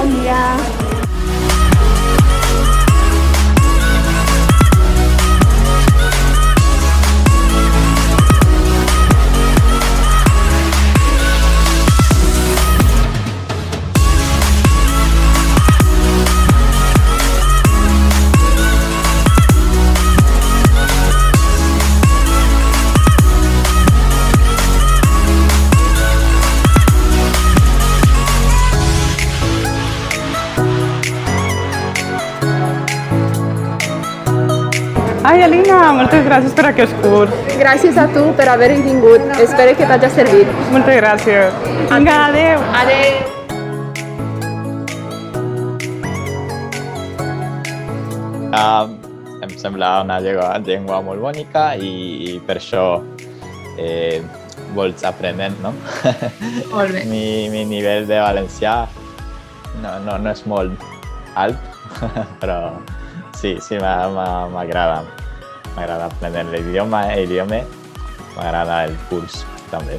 Bon dia. Ai, Alina, moltes gràcies per aquest curs. Gràcies a tu per haver-hi vingut. Espero que t'hagi servit. Moltes gràcies. Vinga, adeu. Adéu. Em sembla una llengua molt bonica i per això vols aprendre, no? Molt bé. Mi nivell de valencià no és molt alt, però sí, m'agrada. M'agrada aprendre l'idioma, m'agrada el curs també.